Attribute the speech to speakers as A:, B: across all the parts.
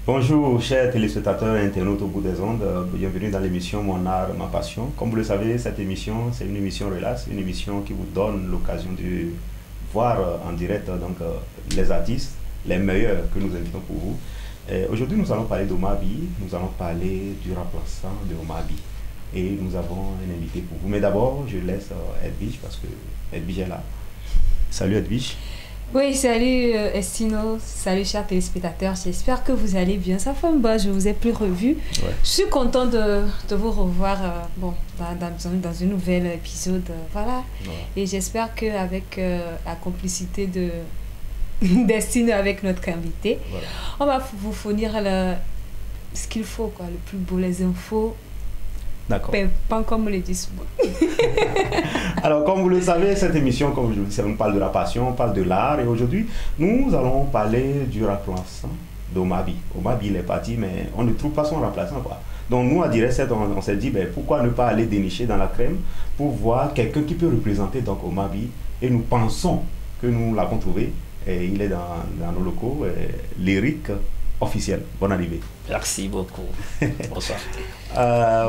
A: Bonjour chers téléspectateurs et internautes au bout des ondes, bienvenue dans l'émission Mon art, ma passion. Comme vous le savez, cette émission, c'est une émission relax, une émission qui vous donne l'occasion de voir en direct les artistes, les meilleurs que nous invitons pour vous. Aujourd'hui, nous allons parler d'Omar By, nous allons parler du remplaçant de Omar By. Et nous avons un invité pour vous. Mais d'abord, je laisse Edwige parce que Edwige est là. Salut Edwige.
B: Oui, salut Estino, salut chers téléspectateurs, j'espère que vous allez bien. Ça fait un bain, je vous ai plus revu. Ouais. Je suis contente de vous revoir dans un nouvel épisode. Voilà. Ouais. Et j'espère qu'avec la complicité de Destino avec notre invité, voilà, on va vous fournir ce qu'il faut, quoi, le plus beau, les infos.
A: D'accord.
B: Pas comme on le dit souvent.
A: Alors, comme vous le savez, cette émission, comme je vous disais, on parle de la passion, on parle de l'art. Et aujourd'hui, nous allons parler du remplaçant d'Omar By. Omar By, il est parti, mais on ne trouve pas son remplaçant, quoi. Donc, nous, à Direct, on s'est dit, pourquoi ne pas aller dénicher dans la crème pour voir quelqu'un qui peut représenter donc Omar By. Et nous pensons que nous l'avons trouvé. Et il est dans nos locaux, lyrique officiel. Bonne arrivée.
C: Merci beaucoup. Bonsoir.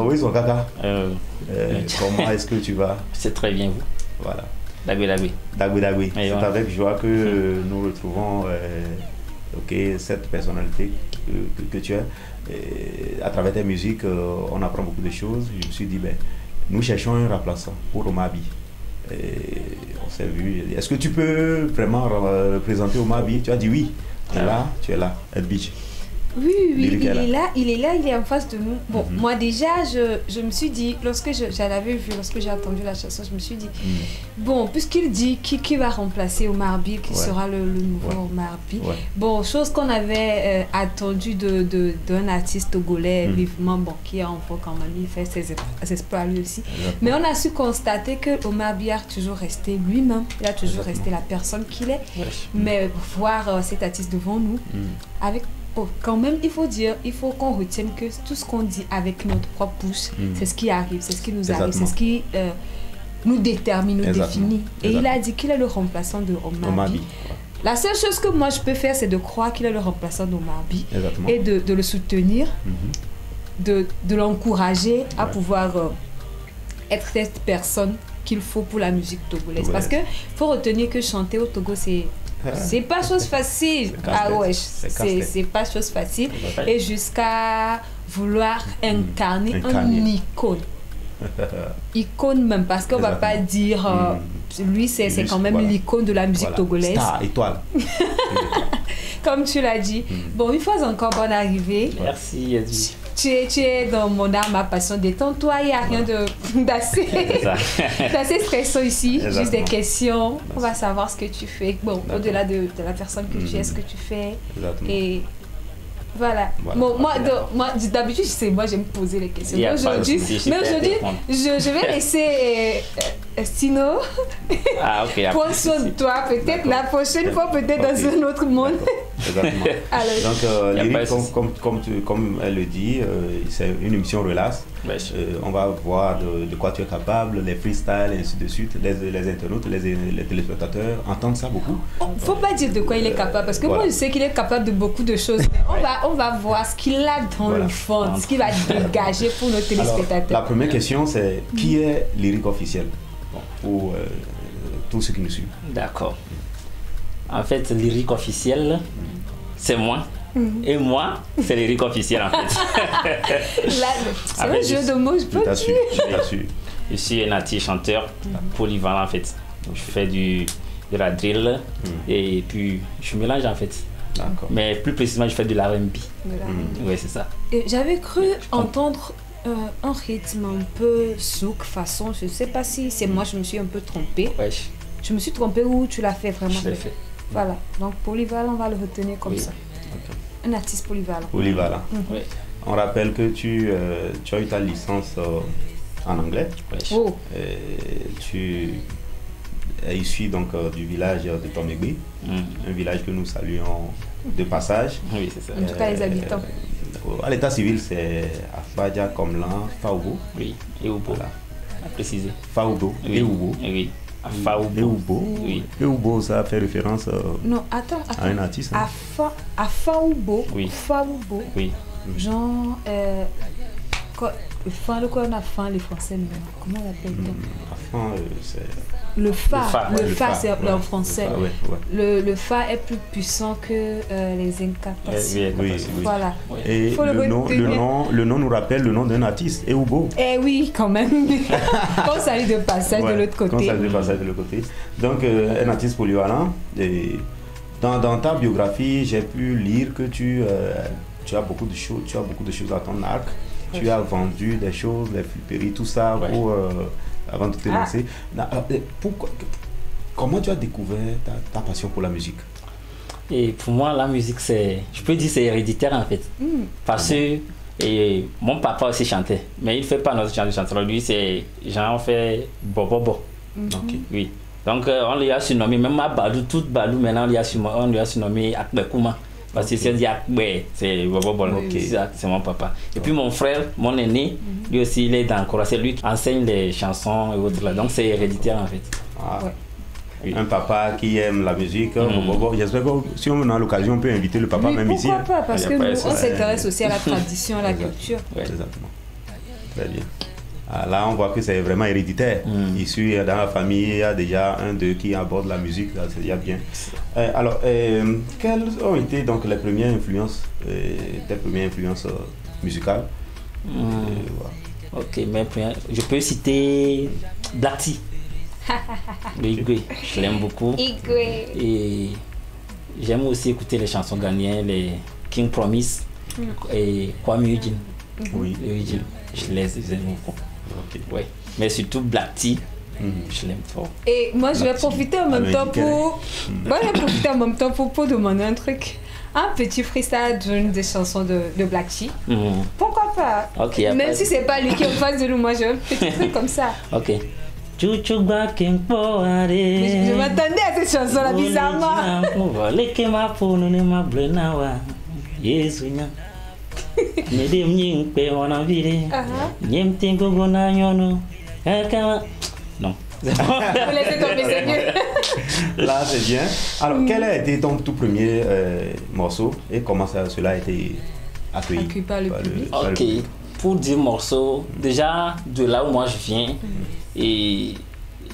A: Oui, son caca. Comment est-ce que tu vas?
C: C'est très bien, vous.
A: Voilà.
C: Dagui.
A: C'est avec joie que nous retrouvons cette personnalité que tu as. Et à travers tes musiques, on apprend beaucoup de choses. Je me suis dit, nous cherchons un remplaçant pour Omar By. Et on s'est vu. Est-ce que tu peux vraiment représenter Omar By? Tu as dit oui. Tu es là, Edwige.
B: Oui, il est en face de nous. Bon, moi déjà, je me suis dit, lorsque lorsque j'ai entendu la chanson, je me suis dit, bon, puisqu'il dit qui va remplacer Omar By, qui sera le nouveau Omar By. Ouais. Bon, chose qu'on avait attendu d'un artiste togolais vivement, qui est en vogue quand même, il fait ses espoirs lui aussi. Exactement. Mais on a su constater que Omar By a toujours resté lui-même, il a toujours resté la personne qu'il est. Ouais. Mais voir cet artiste devant nous, avec quand même, il faut qu'on retienne que tout ce qu'on dit avec notre propre bouche, c'est ce qui arrive, c'est ce qui nous arrive, c'est ce qui nous détermine, nous définit. Et il a dit qu'il est le remplaçant de Omar By. Ouais. La seule chose que moi je peux faire, c'est de croire qu'il est le remplaçant d'Omar By et de le soutenir, de l'encourager à pouvoir être cette personne qu'il faut pour la musique togolaise. Parce qu'il faut retenir que chanter au Togo, c'est pas chose facile. C'est pas chose facile. Et jusqu'à vouloir incarner un icône. Icône même, parce qu'on va pas dire lui c'est quand même l'icône de la musique togolaise.
A: Star, étoile.
B: Comme tu l'as dit. Bon, une fois encore, bonne arrivée.
C: Merci Edwige.
B: Tu es dans mon art, ma passion. Détends-toi, il n'y a rien d'assez stressant ici. Exactement. Juste des questions. Merci. On va savoir ce que tu fais. Bon, au-delà de la personne que tu es, ce que tu fais.
A: Exactement.
B: Et voilà. Bon, moi, d'habitude, moi, j'aime poser les questions. Mais aujourd'hui, je vais laisser Estino prendre soin de toi. Peut-être la prochaine fois, peut-être dans un autre monde.
A: Exactement. Donc, lyrique, comme elle le dit, c'est une émission relax. On va voir de quoi tu es capable, les freestyles, et ainsi de suite. Les internautes, les téléspectateurs entendent ça beaucoup.
B: Il ne faut pas dire de quoi il est capable, parce que moi, je sais qu'il est capable de beaucoup de choses. On va voir ce qu'il a dans le fond, ce qu'il va dégager pour nos téléspectateurs.
A: Alors, la première question, c'est qui est lyrique officiel pour tous ceux qui nous suivent?
C: D'accord. En fait, lyrique officiel, c'est moi. Et moi, c'est lyrique officiel en fait.
B: C'est un jeu de mots, je peux dire.
C: Je suis un artiste chanteur polyvalent en fait. Donc, je fais du la drill et puis je mélange en fait. Mais plus précisément, je fais de l'R&B. Oui, c'est ça.
B: J'avais cru entendre un rythme un peu souk façon, je ne sais pas si c'est moi, je me suis un peu trompée.
C: Ouais.
B: Je me suis trompée ou tu l'as fait vraiment?
C: Je l'ai fait.
B: Voilà, donc polyvalent, on va le retenir comme ça. Okay. Un artiste polyvalent.
A: Polyvalent. Oui. On rappelle que tu as eu ta licence en anglais.
B: Oh.
A: Tu es issu donc du village de Tomegbe, un village que nous saluons de passage.
C: Oui, c'est ça.
B: En tout cas, les habitants.
A: À l'état civil, c'est Afadja, Komlan, Faoubo.
C: Oui, et Oubo. Voilà. À préciser.
A: Faoubo et Oubo.
C: Oui. Afaubo.
A: Oui. Eubo, ça fait référence
B: non, attends.
A: à un artiste. Hein?
B: Afaubo.
C: Oui.
B: Faubo.
C: Oui.
B: Genre, le quoi on a faim, les Français, comment on l'appelle
A: c'est...
B: Le fa, c'est
A: ouais,
B: en français. Le fa est plus puissant que les incapacités.
A: Oui.
B: Voilà.
A: Et le nom nous rappelle le nom d'un artiste, Eubo.
B: Eh oui, quand même. Quand ça arrive de passage de l'autre côté.
A: Quand ça arrive de passage de l'autre côté. Donc, un artiste polyvalent. Et dans ta biographie, j'ai pu lire que tu as beaucoup de choses à ton arc. Tu as vendu des choses, les friperies, tout ça avant de te lancer. Comment tu as découvert ta passion pour la musique?
C: Et pour moi, la musique, je peux dire c'est héréditaire en fait. Parce que mon papa aussi chantait, mais il ne fait pas notre chant de chanteur. Lui, c'est genre fait bobo. Oui. Donc on lui a surnommé, même à Balou, toute Balou, maintenant on lui a surnommé Akbekouma. Parce que c'est c'est mon papa. Et puis mon frère, mon aîné, lui aussi il est dans le chorale. C'est lui qui enseigne les chansons et autres là. Donc c'est héréditaire en fait.
A: Oui. Un papa qui aime la musique. J'espère que si on a l'occasion, on peut inviter le papa même ici.
B: Pourquoi pas? Parce que nous, on s'intéresse aussi à la tradition, à la culture.
A: Exactement. Très bien. Là, on voit que c'est vraiment héréditaire. Ici, dans la famille, il y a déjà un d'eux qui aborde la musique. C'est déjà bien. Alors, quelles ont été donc les premières influences, tes premières influences musicales?
C: Ok, mais je peux citer Black T. Igwe, je l'aime beaucoup. Et j'aime aussi écouter les chansons ghanéennes, les King Promise et Kwame Eugene.
A: Oui.
C: Je les aime beaucoup. Ouais. Mais surtout Black T, je l'aime fort.
B: Et moi, je vais profiter en même temps pour demander un truc. Un petit freestyle d'une des chansons de Black T. Pourquoi pas? Même si c'est pas lui qui est en face de nous, moi j'ai un petit truc comme ça.
C: Ok. Je
B: m'attendais à cette chanson-là, bizarrement.
C: Non.
B: Vous laissez tomber, c'est mieux.
A: Là, c'est bien. Alors, quel a été ton tout premier morceau et comment cela a été accueilli
B: par le public?
C: Ok. Pour dire morceau, déjà de là où moi je viens, et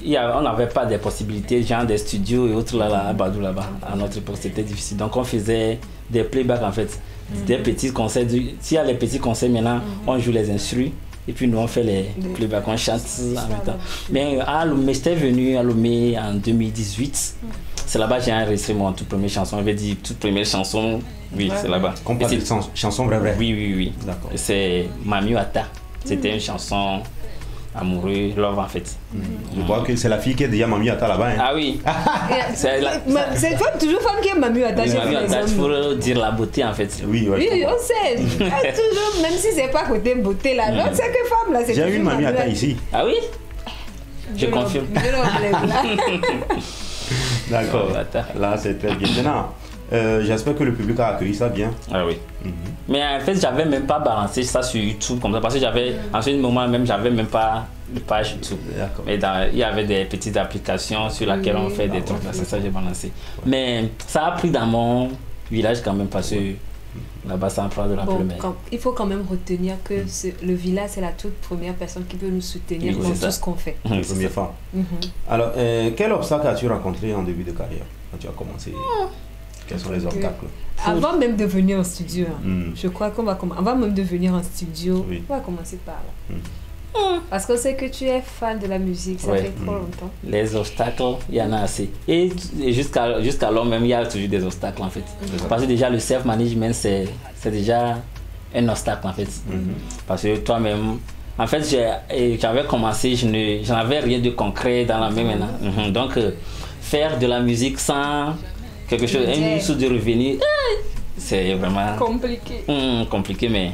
C: on n'avait pas des possibilités, genre des studios et autres à Badou là-bas. À notre époque, c'était difficile. Donc on faisait des playbacks en fait, des petits concerts. S'il y a les petits concerts maintenant, on joue les instrus. Et puis nous on fait les playbacks, on chante en même temps. Mais j'étais venu à Lomé en 2018. C'est là-bas que j'ai enregistré mon toute première chanson. Je vais dire toute première chanson, oui, c'est là-bas.
A: On parle de chanson vraie.
C: Oui. D'accord. C'est Mami Ata. C'était une chanson amoureuse, love en fait.
A: Je vois que c'est la fille qui est déjà Mami Ata là-bas. Hein.
C: Ah oui.
B: C'est toujours femme qui est Mami Ata.
C: Mami Ata, il faut dire la beauté en fait.
A: Oui,
B: on sait. Toujours, même si c'est pas côté beauté là, non, c'est que femme là.
A: J'ai eu une Mami Ata ici.
C: Ah oui? Je confirme.
A: D'accord. Là, c'est très bien. Maintenant, j'espère que le public a accueilli ça bien.
C: Ah oui. Mais en fait, j'avais même pas balancé ça sur YouTube comme ça parce que en ce moment même, j'avais même pas de page YouTube. Mais il y avait des petites applications sur lesquelles on fait des trucs. C'est ça que j'ai balancé. Mais ça a pris dans mon village quand même parce que là-bas, ça en prend de la première.
B: Il faut quand même retenir que le village, c'est la toute première personne qui peut nous soutenir dans tout ce qu'on fait.
A: La première fois. Alors, quel obstacle as-tu rencontré en début de carrière quand tu as commencé? Quels sont les obstacles?
B: Avant même de venir en studio, je crois qu'on va commencer. Avant même de venir en studio, on va commencer par là. Parce qu'on sait que tu es fan de la musique, ça fait trop longtemps.
C: Les obstacles, il y en a assez. Et jusqu'alors même, il y a toujours des obstacles en fait. Parce que déjà le self-management, c'est déjà un obstacle en fait. Parce que toi-même, en fait, j'avais commencé, je n'avais rien de concret dans la main maintenant. Donc, faire de la musique sans quelque chose, une source de revenus, c'est vraiment compliqué, mais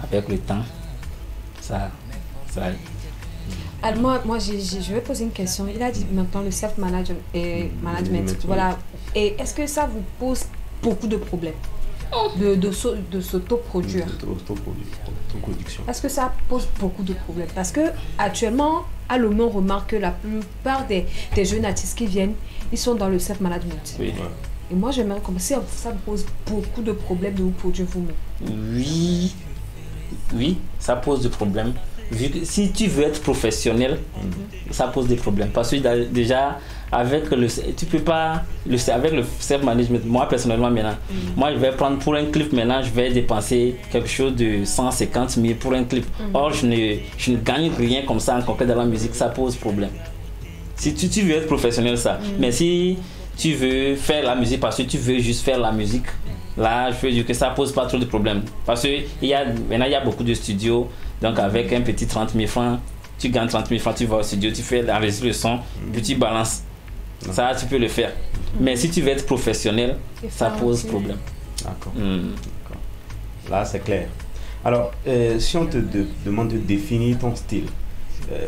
C: avec le temps, ça arrive.
B: Alors moi je vais poser une question. Il a dit maintenant le self-management et management. Voilà. Et est-ce que ça vous pose beaucoup de problèmes de s'autoproduire?
A: Autoproduction.
B: Est-ce que ça pose beaucoup de problèmes? Parce que actuellement, à l'ONU, on remarque que la plupart des jeunes artistes qui viennent, ils sont dans le self-management.
C: Oui.
B: Et moi, j'aimerais commencer, ça me pose beaucoup de problèmes de vous produire vous-même.
C: Oui, ça pose des problèmes. Vu que si tu veux être professionnel, ça pose des problèmes. Parce que déjà, avec le self-management, moi personnellement maintenant, moi je vais prendre pour un clip maintenant, je vais dépenser quelque chose de 150 000 pour un clip. Or, je ne gagne rien comme ça en concret dans la musique, ça pose problème. Si tu veux être professionnel, ça. Mais si tu veux faire la musique parce que tu veux juste faire la musique, là, je veux dire que ça pose pas trop de problèmes. Parce que maintenant, il y a beaucoup de studios. Donc, avec un petit 30 000 francs, tu gagnes 30 000 francs, tu vas au studio, tu fais enregistrer le son, puis tu balances. Ça, tu peux le faire. Mais si tu veux être professionnel, ça pose problème.
A: D'accord. Là, c'est clair. Alors, si on te demande de définir ton style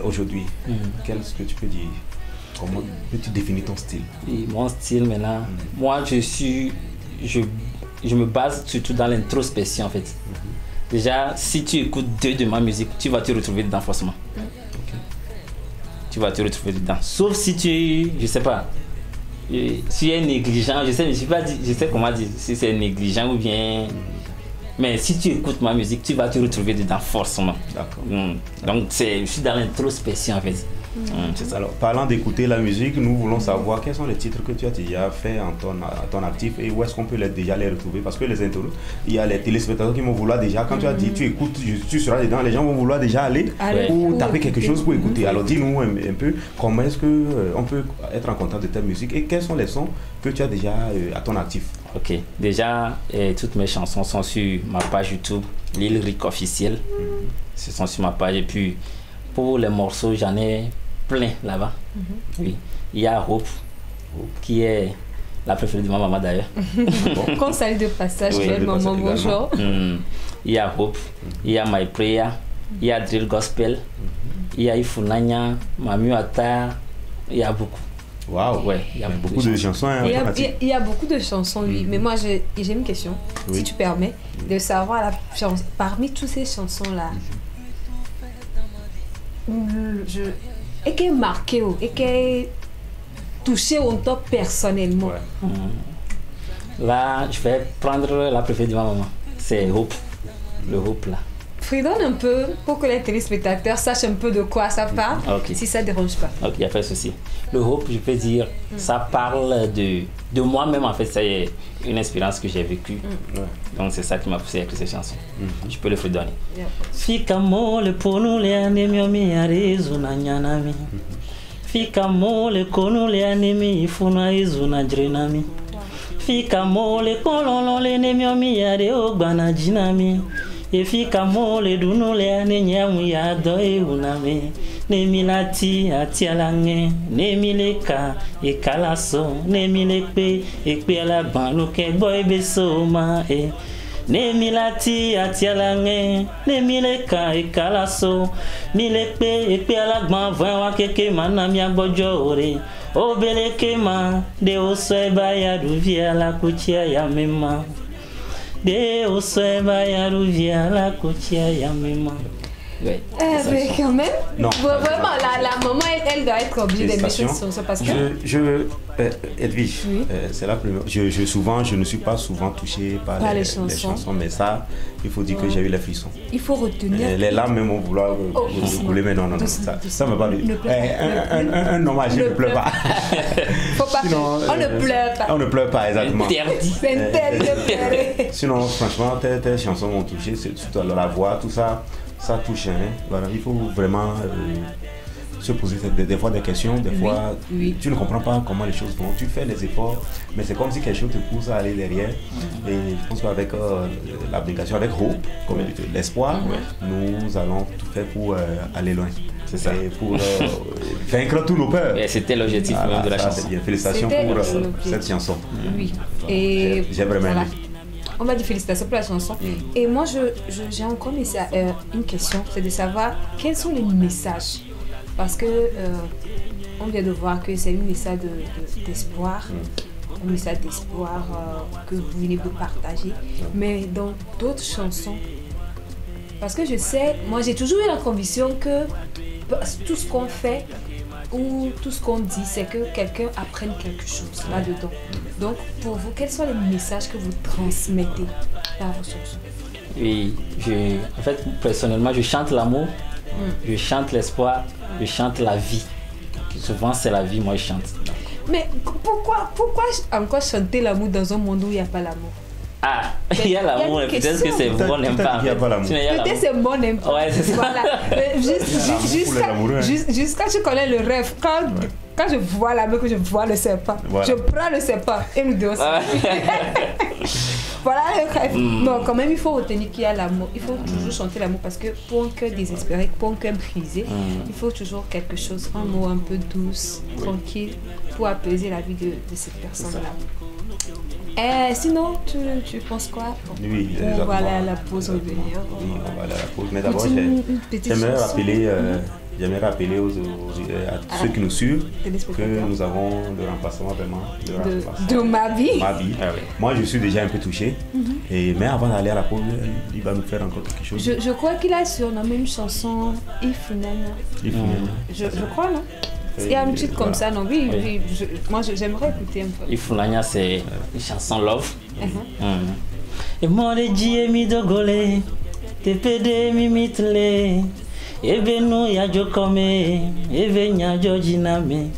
A: aujourd'hui, qu'est-ce que tu peux dire? Comment peux-tu définir ton style?
C: Et mon style maintenant, moi je me base surtout dans l'introspection en fait. Déjà, si tu écoutes de ma musique, tu vas te retrouver dedans forcément. Tu vas te retrouver dedans. Sauf si tu, je sais pas, si tu es négligent, je sais comment dire, si c'est négligent ou bien. Mais si tu écoutes ma musique, tu vas te retrouver dedans forcément.
A: D'accord.
C: Donc je suis dans l'introspection en fait.
A: C'est ça. Alors, parlant d'écouter la musique, nous voulons savoir quels sont les titres que tu as déjà fait à ton actif et où est-ce qu'on peut déjà les retrouver. Parce que les internautes, il y a les téléspectateurs qui vont vouloir déjà, quand tu as dit tu écoutes, tu seras dedans, les gens vont vouloir déjà aller pour taper quelque chose pour écouter. Alors dis-nous un peu comment est-ce qu'on peut être en contact de ta musique et quels sont les sons que tu as déjà à ton actif.
C: Ok, déjà toutes mes chansons sont sur ma page YouTube, Lil Rick officiel. Ce sont sur ma page et puis pour les morceaux, j'en ai plein là-bas. Oui. Il y a Hope, qui est la préférée de ma maman d'ailleurs.
B: Qu'on salue de passage, maman, bonjour.
C: Il y a Hope, il y a My Prayer, il y a Drill Gospel, il y a Ifunanya, Mamiwata, il y a beaucoup.
A: Waouh,
C: ouais, il y a
A: beaucoup de chansons.
B: Il y a beaucoup de chansons, oui. Mais moi, j'ai une question, si tu permets, de savoir parmi toutes ces chansons-là, et qui est marqué et qui est touché au top personnellement.
C: Là, je vais prendre la préférée de ma maman. C'est Hope, le Hope là.
B: Fredonne un peu pour que les téléspectateurs sachent un peu de quoi ça parle, si ça ne dérange pas.
C: Ok, il n'y a pas de souci. Le Hope, je peux dire, ça parle de moi-même en fait. C'est une expérience que j'ai vécue. Donc c'est ça qui m'a poussé à écrire ces chansons. Je peux le fredonner. Fika mole ponu le anemi omi arezu na nyanami. Fika mole konu le anemi ifuna izu na drenami. Fika mole kololo le nemi omi are ogbana jinami. Efika mole dunu le anenyamu ya doe uname. Nemilati atialange, nemileka ekalaso, nemilekpe ekpe alagban loke boy beso ma e. Nemilati atialange, nemileka ekalaso, milekpe ekpe alagban vanwa keke manami agbojo ore. Obeleke ma de oso baya duvia la kuchia ya mema. De oso baya duvia la kuchia ya mema.
B: Mais quand même, non, vraiment, la maman, elle doit être obligée d'aimer sur ça parce que...
A: Edwige, c'est la première. Je ne suis pas souvent touché par les chansons, mais ça, il faut dire que j'ai eu les frissons.
B: Il faut retenir.
A: Les larmes même vont vouloir couler, mais non, ça me va. Un hommage, je ne pleure pas.
B: Sinon, on ne pleure pas.
A: On ne pleure pas, exactement.
B: C'est interdit de pleurer.
A: Sinon, franchement, tes chansons m'ont touché, surtout la voix, tout ça. Ça touche, hein. Voilà, il faut vraiment se poser des fois des questions, des fois tu ne comprends pas comment les choses vont, tu fais les efforts, mais c'est comme si quelque chose te pousse à aller derrière. Et je pense qu'avec l'abnégation, avec Hope, comme l'espoir, nous allons tout faire pour aller loin.
C: C'est ça.
A: Et pour vaincre tous nos peurs.
C: Et c'était l'objectif même de la chanson.
A: Félicitations pour cette chanson.
B: Oui. Et
A: j'ai vraiment aimé.
B: On m'a dit félicitations pour la chanson. Et moi, j'ai encore une question, c'est de savoir quels sont les messages. Parce que on vient de voir que c'est un message d'espoir, un message d'espoir que vous venez de partager. Mais dans d'autres chansons, parce que je sais, moi j'ai toujours eu la conviction que tout ce qu'on fait ou tout ce qu'on dit, c'est que quelqu'un apprenne quelque chose là-dedans. Donc, pour vous, quels sont les messages que vous transmettez par vos chansons?
C: Oui, en fait, personnellement, je chante l'amour, je chante l'espoir, je chante la vie. Souvent, c'est la vie, moi, je chante.
B: Mais pourquoi encore chanter l'amour dans un monde où il n'y a pas l'amour?
C: Ah, il y a l'amour, peut-être que c'est bon, on n'aime pas.
B: Peut-être c'est bon, on n'aime pas.
C: Ouais, c'est ça.
B: Voilà. Jusqu'à tu connais le rêve. Quand je vois l'amour, que je vois le serpent, je prends le serpent et nous deux aussi. Voilà le rêve. Non, quand même, il faut retenir qu'il y a l'amour. Il faut toujours chanter l'amour parce que pour un cœur désespéré, pour un cœur brisé, il faut toujours quelque chose, un mot un peu douce, tranquille, pour apaiser la vie de cette personne-là. Sinon, tu penses quoi?
C: Oui,
B: on va aller à la pause revenir.
A: Oui, on va aller à la pause. Mais d'abord, j'aimerais rappeler à ceux qui nous suivent que nous avons le remplacement vraiment
B: de ma vie.
A: Ah, oui. Moi, je suis déjà un peu touché. Mais avant d'aller à la pause, il va nous faire encore quelque chose.
B: Je crois qu'il a surnommé une chanson Ifunana. Je crois, non? Il y a un titre comme ça, non? Oui, moi j'aimerais écouter un peu.
C: Ifunana, c'est une chanson love. Et moi, les Diemi Dogole, TPD Mimitle. Ebe no ya jokome, ebe nya jojiname.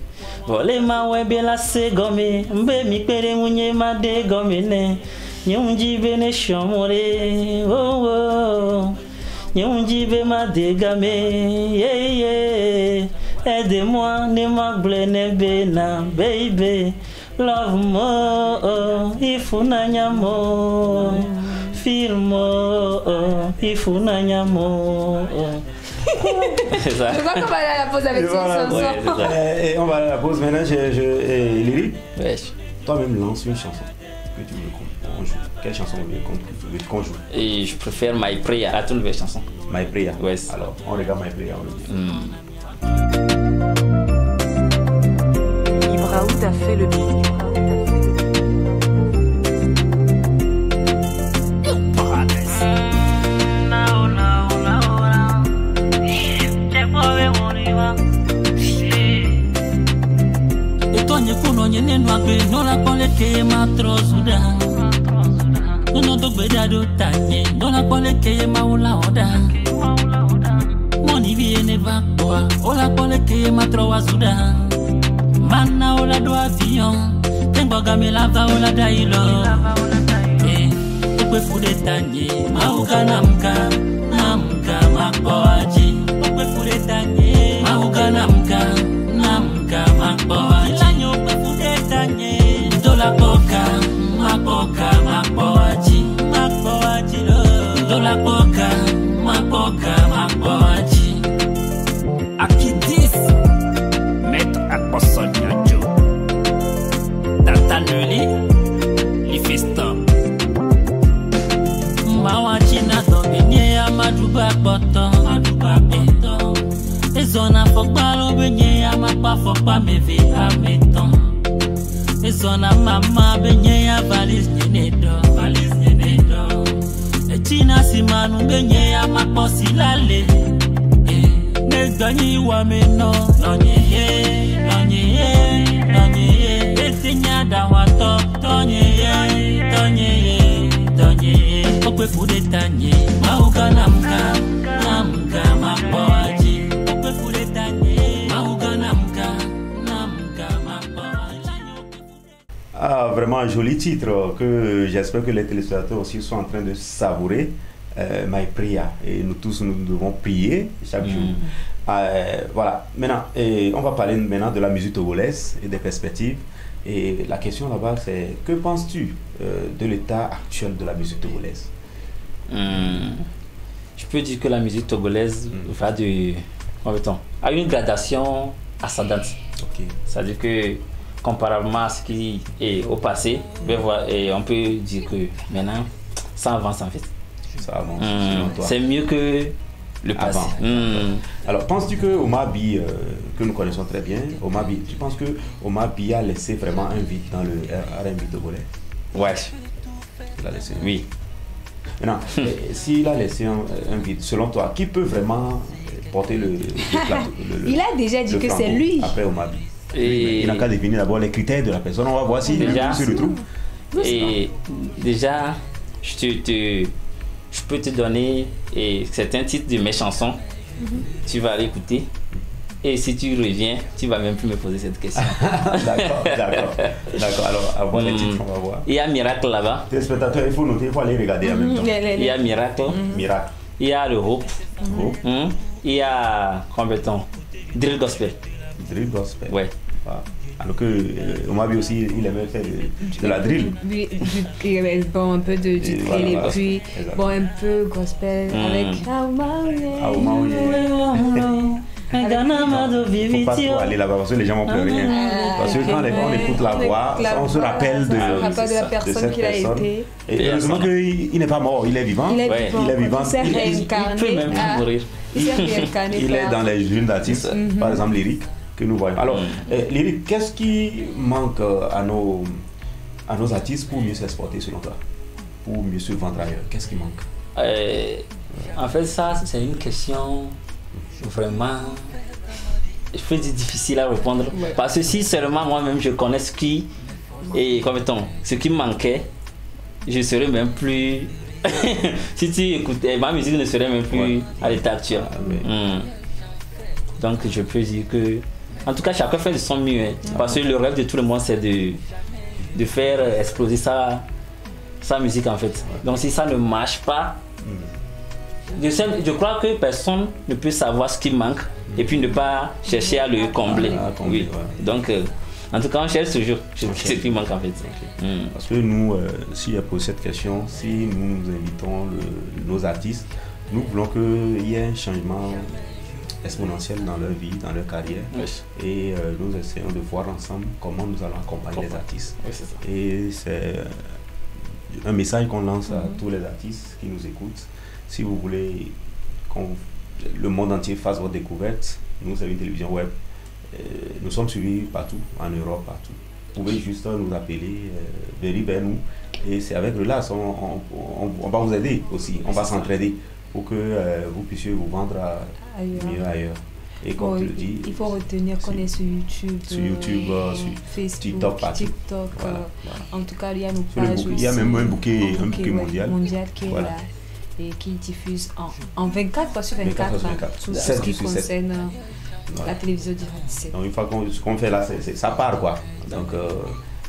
C: Vole ma webe la se gome, mbe mi pere munye ma de gome ne. Nyunji be ne shomore, oh oh. Nyunji be ma de game, yeah yeah. Aide-moi, ne m'agble ne bena, baby. Love mo, oh, ifunanya mo. Feel mo, oh, ifunanya mo.
B: C'est ça. Je vois qu'on va aller à la pause avec cette chanson.
A: Et on va aller à la pause maintenant. Lily, toi-même lance une chanson que tu veux qu'on joue. Quelle chanson veux qu'on joue?
C: Et je préfère My Prayer, la toute nouvelle chanson.
A: My Prayer.
C: Ouais.
A: Alors, on regarde My Prayer.
D: Ibraoud a fait le beat.
E: No la pole que matro suda. No do beda do tanye. No la pole que maula oda. Moni viene bakwa. O la pole que matro azuda. Mana ola do avion. Tengo gamela va ola dailo. Okwe fude tanye. Mauka namka. Namka makboaji. Okwe fude tanye. Mauka namka. Namka makboaji. Dola boca, makboaji, lo. Dola boca, makboaji. Akidis, maître Akbosonyojo. Tatanuli, Lifiston. Mawaji na dobenye amaduba boto. Ezona fokbalo benye amakpa fokpa meve ameton. Ezona mama benye ya valise nyenedo. Echina simanu benye ya makposi lale. Neganyi wa meno. Nonyeye. Etenya dawato. Tonyeye. Okwe fude tanye. Mauka namka makboaji. Okwe fude tanye. Mauka namka makboaji.
A: Ah, vraiment un joli titre que j'espère que les téléspectateurs aussi sont en train de savourer. My Prayer. Et nous tous, nous devons prier chaque jour. Voilà. Maintenant, on va parler maintenant de la musique togolaise et des perspectives. Et la question là-bas, c'est que penses-tu de l'état actuel de la musique togolaise?
C: Je peux dire que la musique togolaise va à une gradation ascendante. C'est-à-dire que comparément à ce qui est au passé, et on peut dire que maintenant, ça avance en fait.
A: Ça avance,
C: c'est mieux que le passé.
A: Alors, penses-tu que Omar Bi, que nous connaissons très bien, Omar Bi, tu penses que Omar Bi a laissé vraiment un vide dans le R&B togolais?
C: Ouais.
A: Il a laissé.
C: Oui.
A: Maintenant, s'il a laissé un vide, selon toi, qui peut vraiment porter le plateau
B: Il a déjà dit que c'est lui.
A: Après Omabi.
C: Et
A: il n'a qu'à définir d'abord les critères de la personne. On va voir s'il se retrouve.
C: Et déjà, je peux te donner certains titres de mes chansons. Tu vas l'écouter. Et si tu reviens, tu vas même plus me poser cette question.
A: D'accord. Alors, avant les titres, on va voir.
C: Il y a Miracle là-bas.
A: Les spectateurs, il faut noter, il faut aller regarder en même temps.
C: Il y a Miracle.
A: Miracle.
C: Il y a le Hope. Il y a, combien Drill Gospel.
A: Drill Gospel.
C: Ouais.
A: Alors que Omabi aussi, il aimait faire de la drill.
B: Bon, un peu de drill et puis bon, un peu gospel avec
A: Il ne faut pas trop aller là-bas parce que les gens vont pleurer. Parce que quand on écoute la voix, on se rappelle de
B: la personne qu'il a été.
A: Et heureusement qu'il n'est pas mort, il est vivant. Il est vivant.
B: Il s'est réincarné.
C: Il peut même mourir.
B: Il s'est réincarné.
A: Il est dans les jeunes d'artistes, par exemple Lyric, que nous voyons. Alors, Lyric, qu'est-ce qui manque à nos artistes pour mieux s'exporter selon toi? Pour mieux se vendre ailleurs? Qu'est-ce qui manque?
C: En fait, ça, c'est une question vraiment, je peux dire, difficile à répondre. Parce que si seulement moi-même je connais ce qui me manquait, je serais même plus. Si tu écoutais, ma musique ne serait même plus à l'état actuel. Donc je peux dire que, en tout cas, chacun fait de son mieux. Parce que le rêve de tout le monde, c'est de faire exploser sa musique en fait. Donc si ça ne marche pas, je crois que personne ne peut savoir ce qui manque et puis ne pas chercher à le combler. Oui. Donc, en tout cas, on cherche toujours ce qui manque en fait.
A: Parce que nous, si je pose cette question, si nous invitons nos artistes, nous voulons qu'il y ait un changement exponentiel dans leur vie, dans leur carrière. Et nous essayons de voir ensemble comment nous allons accompagner les artistes. Et c'est un message qu'on lance à tous les artistes qui nous écoutent. Si vous voulez que le monde entier fasse votre découverte, nous, c'est une télévision web. Nous sommes suivis partout, en Europe, partout. Vous pouvez juste nous appeler, venir vers nous. Et c'est avec Relax, on va vous aider aussi. On va s'entraider pour que vous puissiez vous vendre mieux ailleurs. Et comme tu le dis,
B: il faut retenir qu'on est sur YouTube,
A: sur
B: Facebook, TikTok. En tout cas, il y a nos pages aussi.
A: Il y a même un bouquet mondial
B: qui est là et qui diffuse en 24 sur 24, tout ce qui concerne la télévision directe.
A: Donc une fois ce qu'on fait là, ça part quoi. Donc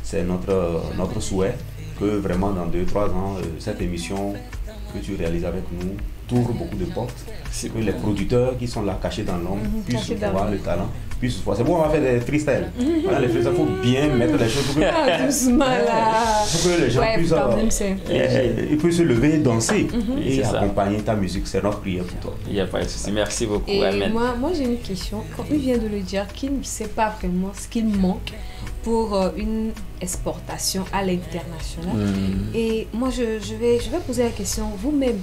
A: c'est notre souhait que vraiment dans 2-3 ans, cette émission que tu réalises avec nous t'ouvre beaucoup de portes. Que les producteurs qui sont là cachés dans l'ombre puissent voir le talent. C'est bon, on va faire des freestyles. Voilà, les freestyles, il faut bien mettre les choses pour que,
B: doucement là.
A: Pour que les gens puissent se lever et danser et accompagner ta musique. C'est notre prière pour toi.
C: Il n'y a pas de souci. Merci beaucoup.
B: Et
C: Amen.
B: Moi j'ai une question. Quand il vient de le dire qu'il ne sait pas vraiment ce qu'il manque pour une exportation à l'international. Et moi je vais poser la question vous-même.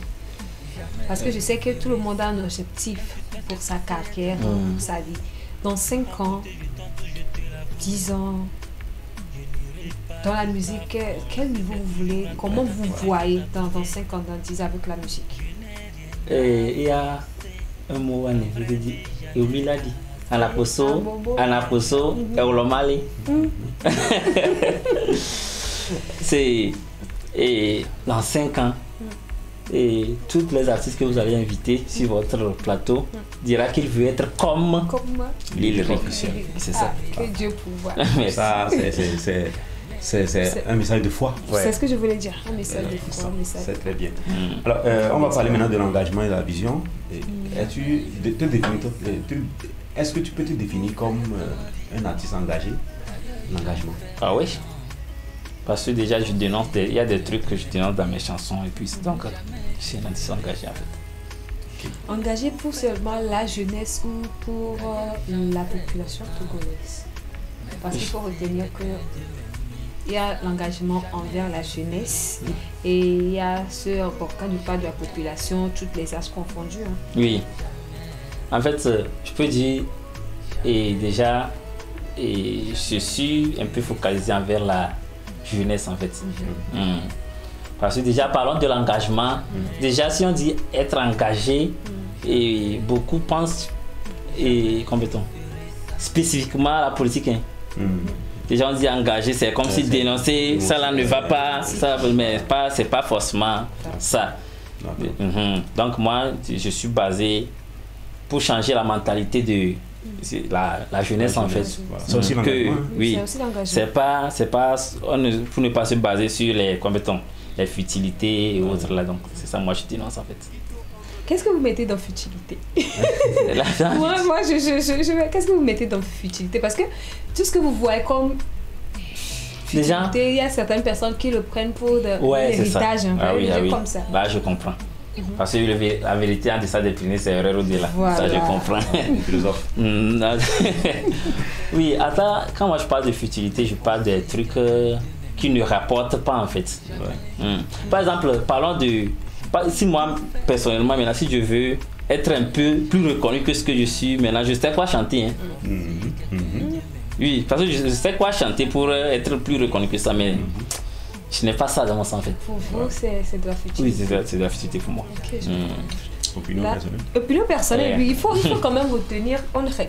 B: Parce que je sais que tout le monde a un objectif pour sa carrière, pour sa vie. Dans 5 ans, 10 ans, dans la musique, quel niveau vous voulez, comment vous voyez dans 5 ans, dans 10 ans avec la musique?
C: Il y a un mot à niveau de dire, et oui, l'a dit. Anaposo, et Olomali. C'est dans 5 ans. Et tous les artistes que vous allez inviter sur votre plateau dira qu'il veut être comme Lyric. C'est ça.
B: Que Dieu pourvoie.
A: Ça, c'est un message de foi.
B: C'est ce que je voulais dire. Un message de foi.
A: C'est très bien. Alors, on va parler maintenant de l'engagement et de la vision. Est-ce que tu peux te définir comme un artiste engagé? L'engagement.
C: Ah oui. Parce que déjà, il y a des trucs que je dénonce dans mes chansons et puis donc, je suis un artiste engagé en fait.
B: Engagé pour seulement la jeunesse ou pour la population togolaise? Parce qu'il faut retenir qu'il y a l'engagement envers la jeunesse et il y a ce quand du pas de la population, toutes les âges confondus.
C: Oui. En fait, je peux dire, déjà, je suis un peu focalisé envers la jeunesse en fait. Parce que déjà, parlons de l'engagement. Déjà, si on dit être engagé, et beaucoup pensent compétent spécifiquement à la politique. Hein. Les gens disent engagé, c'est comme si dénoncer ça là ne va pas, ça, mais c'est pas forcément ça. Donc moi, je suis basé pour changer la mentalité de la jeunesse en fait.
A: C'est aussi l'engagement.
C: Oui, c'est pas pour ne pas se baser sur les compétences, les futilités et autres là. Donc c'est ça moi je dénonce en fait.
B: Qu'est-ce que vous mettez dans futilité? moi, qu'est-ce que vous mettez dans futilité? Parce que tout ce que vous voyez comme futilité, il y a certaines personnes qui le prennent pour l'héritage, comme ça.
C: Bah, je comprends. Parce que la vérité en deçà des prunelles, c'est erreur au-delà. Voilà. Ça, je comprends.
A: Philosophe.
C: Oui, attends, quand moi je parle de futilité, je parle des trucs qui ne rapportent pas en fait. Par exemple, parlons de... Si moi, personnellement, maintenant, si je veux être un peu plus reconnu que ce que je suis, maintenant, je sais quoi chanter. Hein. Oui, parce que je sais quoi chanter pour être plus reconnu que ça, mais je n'ai pas ça dans mon sang, en fait.
B: Pour vous, c'est de la futilité.
C: Oui, c'est de la futilité pour moi.
B: Okay,
A: Opinion personnelle.
B: Opinion personnelle, oui. Il faut quand même retenir.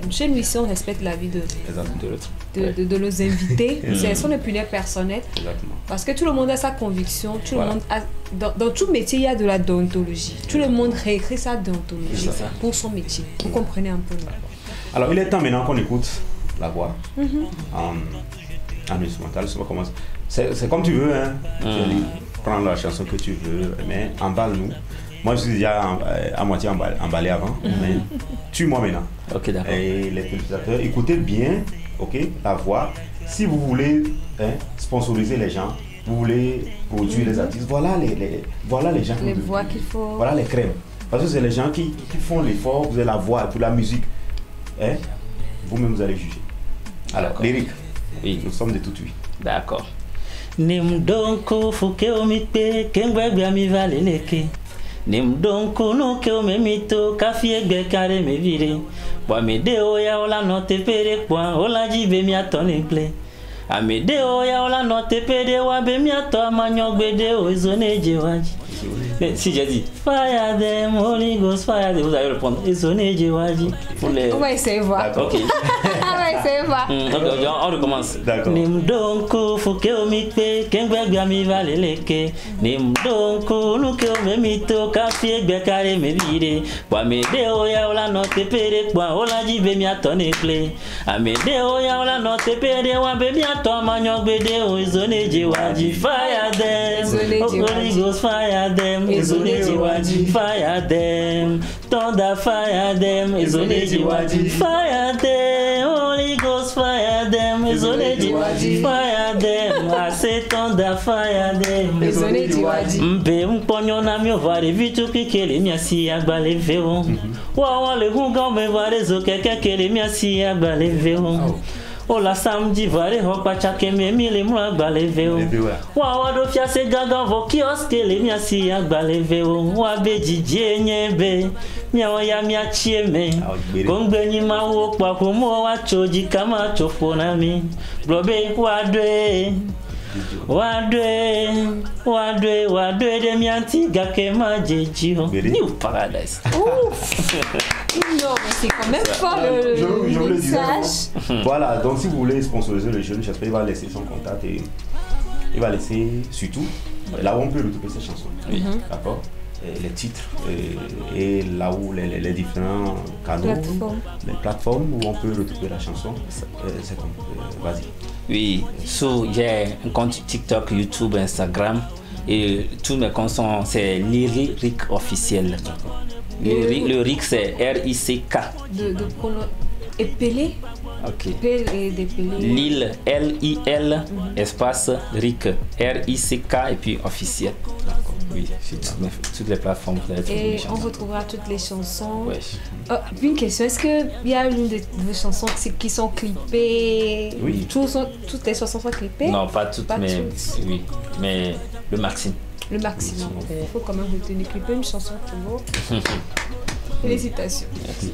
B: Chez nous, ici, on respecte la vie de nos invités. C'est son opinion personnelle.
A: Exactement.
B: Parce que tout le monde a sa conviction. Tout le monde a, dans tout métier, il y a de la déontologie. Tout le monde réécrit sa déontologie pour son métier. Vous comprenez un peu.
A: Alors, il est temps maintenant qu'on écoute la voix en instrumental. C'est comme tu veux. Hein. Prends la chanson que tu veux, mais emballe-nous. Moi, je suis déjà à moitié emballé avant, mais tue-moi maintenant.
C: Ok, d'accord.
A: Et les téléspectateurs, écoutez bien, ok, la voix. Si vous voulez sponsoriser les gens, vous voulez produire les artistes, voilà les gens.
B: Les voix qu'il faut.
A: Voilà les crèmes. Parce que c'est les gens qui font l'effort, vous avez la voix pour la musique. Vous-même, vous allez juger. Alors, lyrique.
C: Oui.
A: Nous sommes de tout oui.
C: D'accord. Nimdonko fuke omikpe kengwegbe amivaleleke. Nimdonko no ke omemito kafiegbe kare me vire. Bwamede oya ola no tepere kwa ola jibe mi atoniple. Amede oya ola no tepere wa be mi ato amanyogbede o izoneje waji. Si j'ai dit fire them, Holy Ghost, fire them, vous allez répondre izoneje waji.
B: On va essayer voir.
C: Ok.
B: On va essayer voir.
C: Ok, on recommence.
A: D'accord.
C: Nimdonko fuke omikpe kengwegbe amivaleleke. Nimdonko nuke omemito kafiegbe kare me vire. Bwamede oya ola no tepere kwa ola jibe mi atoniple. Amede oya ola no tepere wa be mi ato amanyogbede o izoneje waji. Fire them, Holy Ghost, fire them. Izoneje waji. Fire them, thunder fire them. Izoneje waji. Fire them, Holy Ghost, fire them. Izoneje waji. Fire them, I say thunder fire them.
B: Izoneje waji.
C: Mbe mponyo na mi ovare vitu kikele mi asi agbale veo. Wa le hunga me vare zo keke kele mi asi agbale veo. Ola samedi vare hopa chake me mile mu agbale veo. Wa do fiase gaga vo kioske le mi asi agbale veo. Wa be jije nyebe mi oya mi achie me. Kongbe ni ma wo pa ko mo wa choji kama chofo na mi. Blobe Wadwe de mianti gake majeji ho. New Paradise.
B: Non, mais c'est quand même fort le message.
A: Voilà, donc si vous voulez sponsoriser le jeune, j'espère qu'il va laisser son contact et il va laisser surtout là où on peut retrouver ses chansons. D'accord? Les titres et là où les différents canaux, les plateformes où on peut retrouver la chanson. C'est comme vas-y.
C: Oui, j'ai un compte TikTok, YouTube, Instagram et tous mes comptes c'est Lyric officiel. Le RIC c'est R-I-C-K.
B: De épelé.
C: Ok.
B: D'épelé.
C: Lille, L-I-L, espace RIC, R-I-C-K et puis officiel. D'accord. Oui, toutes les plateformes.
B: Et on retrouvera toutes les chansons.
C: Ouais.
B: Une question, est-ce qu'il y a une de vos chansons qui sont clippées?
C: Oui.
B: Toutes les chansons sont clippées?
C: Non, pas toutes, oui, mais le maximum.
B: Le maximum. Il faut quand même retenir clipper une chanson toujours. Félicitations.
A: Merci.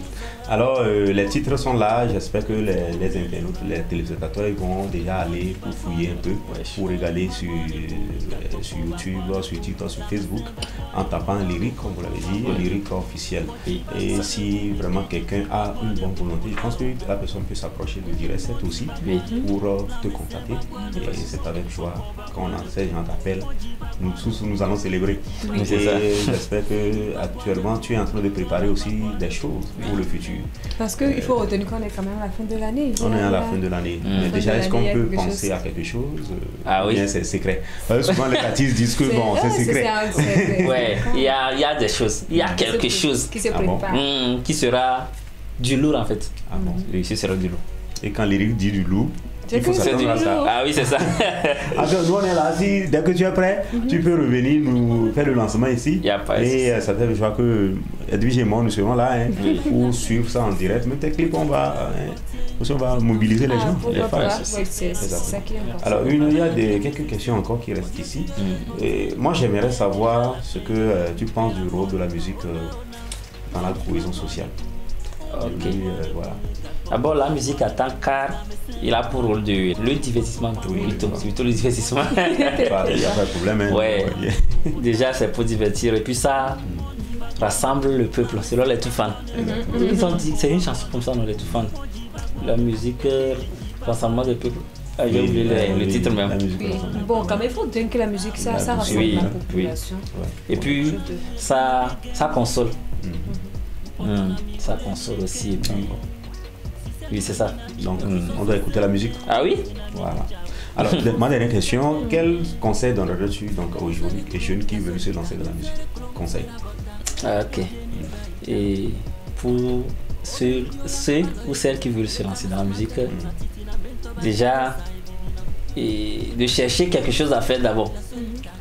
A: Alors, les titres sont là. J'espère que les internautes, les téléspectateurs, ils vont déjà aller pour fouiller un peu, pour regarder sur YouTube, sur TikTok, sur Facebook, en tapant lyrique, comme vous l'avez dit, lyrique officiel. Et si vraiment quelqu'un a une bonne volonté, je pense que la personne peut s'approcher de Direct 7 aussi pour te contacter. Et c'est avec joie qu'on a ces gens d'appel. Nous tous, nous allons célébrer.
C: Oui,
A: et j'espère que actuellement tu es en train de préparer aussi des choses pour le futur.
B: Parce qu'il faut retenir qu'on est quand même à la fin de l'année.
A: On est à la fin de l'année. Mais déjà, est-ce qu'on peut penser à quelque chose?
C: Ah oui.
A: Bien, c'est secret. Parce que souvent les artistes disent que bon, c'est secret.
C: Ouais, il y a des choses. Il y a quelque chose
B: qui se prépare.
C: Qui sera du lourd en fait.
A: Ah bon?
C: Oui, ce sera du lourd.
A: Et quand lyrique dit du lourd, il faut s'attendre à ça.
C: Ah oui, c'est ça.
A: Alors, nous, on est là. Si, dès que tu es prêt, tu peux revenir nous faire le lancement ici. Et ça fait joie que Edwige et moi, nous serons là pour suivre ça en direct. Mais tes clips, on va mobiliser les gens. Les fans.
B: C'est ça qui est important.
A: Alors, il y a quelques questions encore qui restent ici. Et moi, j'aimerais savoir ce que tu penses du rôle de la musique dans la cohésion sociale.
C: Ok.
A: Voilà.
C: D'abord, la musique attend car il a pour rôle le divertissement. C'est plutôt le divertissement.
A: Il n'y a pas de problème. Hein.
C: Ouais. Déjà, c'est pour divertir. Et puis ça rassemble le peuple. C'est là les tout fans. Ils ont dit, c'est une chanson comme ça, non, les tout fans. La musique, rassemblement des peuples. J'ai oublié le titre même.
B: Bon, quand même, il faut dire que la musique, ça rassemble la population.
C: Et puis, ça console. Ça console aussi. Et puis, oui, c'est ça.
A: Donc, on doit écouter la musique.
C: Ah oui?
A: Voilà. Alors, ma dernière question, quel conseil donnerais-tu aux jeunes qui veulent se lancer dans la musique? Conseil.
C: Ok. Et pour ceux ou celles qui veulent se lancer dans la musique, déjà, de chercher quelque chose à faire d'abord.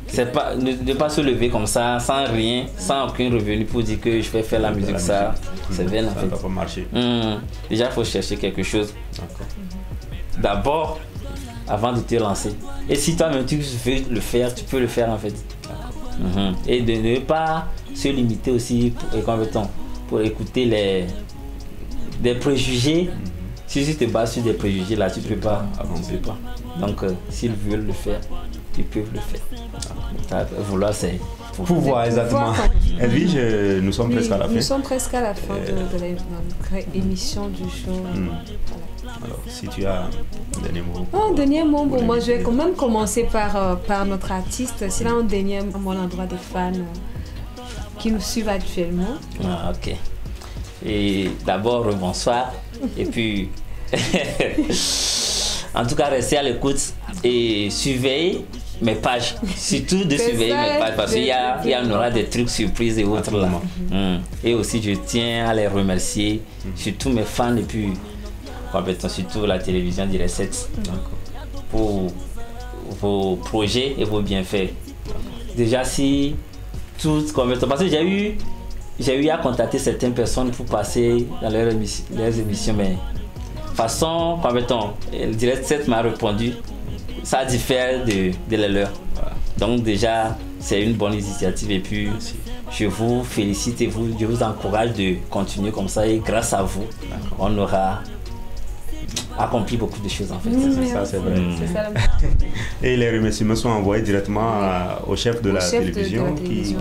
C: C'est pas ne pas se lever comme ça sans rien, sans aucun revenu pour dire que je vais faire la musique. Ça c'est vain en fait. Ça ne va
A: pas marcher.
C: Déjà il faut chercher quelque chose d'abord avant de te lancer. Et si toi-même tu veux le faire, tu peux le faire en fait. Et de ne pas se limiter aussi pour écouter des préjugés. Si tu te bases sur des préjugés là, tu ne peux pas avancer. Donc s'ils veulent le faire, ils peuvent le faire. Vouloir, c'est
A: pouvoir, exactement. Edwige, nous sommes presque à la fin.
B: Nous sommes presque à la fin de notre émission du show.
A: Alors, si tu as un dernier mot.
B: Un dernier mot, bon, moi je vais quand même commencer par notre artiste. C'est là un dernier mot à l'endroit des fans qui nous suivent actuellement.
C: Ah, ok. Et d'abord, bonsoir. Et puis, en tout cas, restez à l'écoute et surveillez mes pages. Surtout de surveiller mes pages parce qu'il y en aura des trucs surprises et autres là. Et aussi, je tiens à les remercier, surtout mes fans et puis surtout la télévision Direct 7 pour vos projets et vos bienfaits. Déjà, si tout parce que j'ai eu à contacter certaines personnes pour passer dans leurs émissions, mais de façon, Direct 7 m'a répondu, ça diffère de la leur. Donc déjà, c'est une bonne initiative et puis je vous félicite et je vous encourage de continuer comme ça et grâce à vous, on aura accompli beaucoup de choses en fait.
A: Ça c'est vrai. Et les remerciements sont envoyés directement au chef de la télévision qui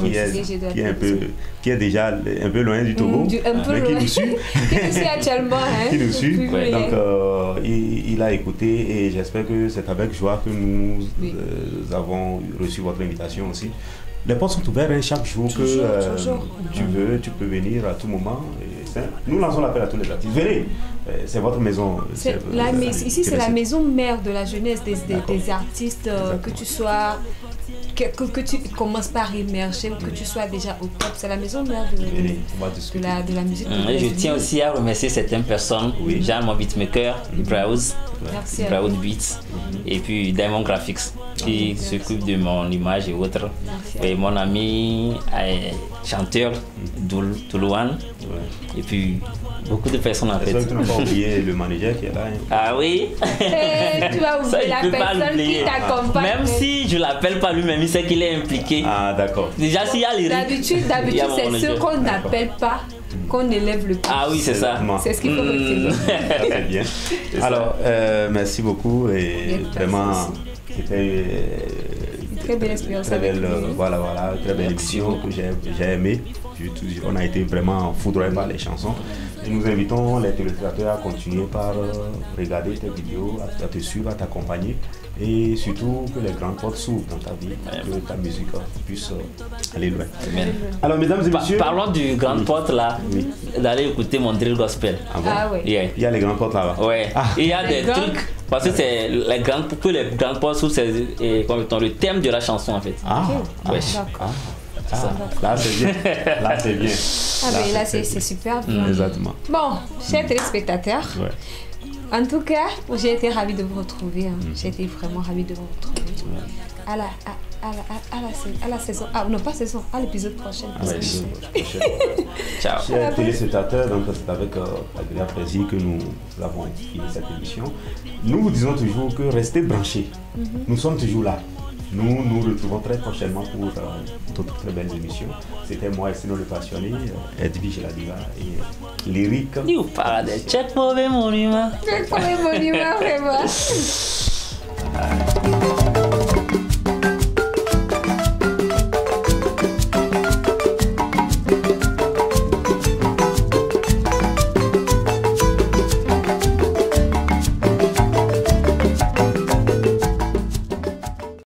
A: est déjà un peu loin du Togo, mais qui nous suit.
B: Qui nous suit actuellement.
A: Qui nous suit. Donc il a écouté et j'espère que c'est avec joie que nous avons reçu votre invitation aussi. Les portes sont ouvertes chaque jour tu veux, tu peux venir à tout moment. Nous lançons l'appel à tous les artistes. Venez, c'est votre maison.
B: Ici, c'est la maison mère de la jeunesse des artistes, que tu sois, que tu commences par émerger ou que tu sois déjà au top. C'est la maison mère de la musique.
C: Je tiens aussi à remercier certaines personnes, Jean, mon beatmaker, Ibraouz Beats, et puis Diamond Graphics. qui s'occupe de mon image et autres. Et mon ami est chanteur, Toulouane. Et puis beaucoup de personnes en fait.
A: Est-ce que tu n'as pas oublié le manager qui est là?
C: Ah oui.
B: Tu vas oublier la personne qui t'accompagne.
C: Même si je l'appelle pas lui-même, il sait qu'il est impliqué.
A: Ah d'accord.
C: Déjà s'il y a les
B: D'habitude c'est ceux qu'on n'appelle pas qu'on élève le prix.
C: Ah oui, c'est ça.
B: C'est ce qu'il faut retenir.
A: C'est bien. Alors, merci beaucoup et vraiment, c'était
B: une très belle expérience.
A: Très belle, voilà, très belle émission que j'ai aimé. On a été vraiment foudroyés par les chansons. Et nous invitons les téléspectateurs à continuer par regarder tes vidéos, à te suivre, à t'accompagner. Et surtout que les grandes portes s'ouvrent dans ta vie, que ta musique puisse aller loin.
C: Amen.
A: Alors mesdames et messieurs,
C: parlons du grande porte là, d'aller écouter mon drill gospel.
A: Ah bon?
B: Ah ouais.
C: Yeah.
A: Il y a les grandes portes là-bas.
C: Ouais. Il y a des trucs parce que c'est les grandes portes s'ouvrent, c'est le thème de la chanson en fait.
A: Ouais. Là c'est bien. Là c'est bien.
B: Mais là c'est super bien.
A: Exactement.
B: Bon, chers téléspectateurs. En tout cas, j'ai été ravie de vous retrouver. J'ai été vraiment ravie de vous retrouver. À la saison. Ah non, pas saison, à l'épisode prochain.
C: Ciao.
A: Chers téléspectateurs, donc c'est avec agréable plaisir que nous avons fini cette émission. Nous vous disons toujours que restez branchés. Nous sommes toujours là. Nous nous retrouvons très prochainement pour d'autres très belles émissions. C'était moi et sinon le passionné, Edwige la diva et Lyrique.
C: You parles de check pour les monuments.
B: Check pour les monuments, vraiment.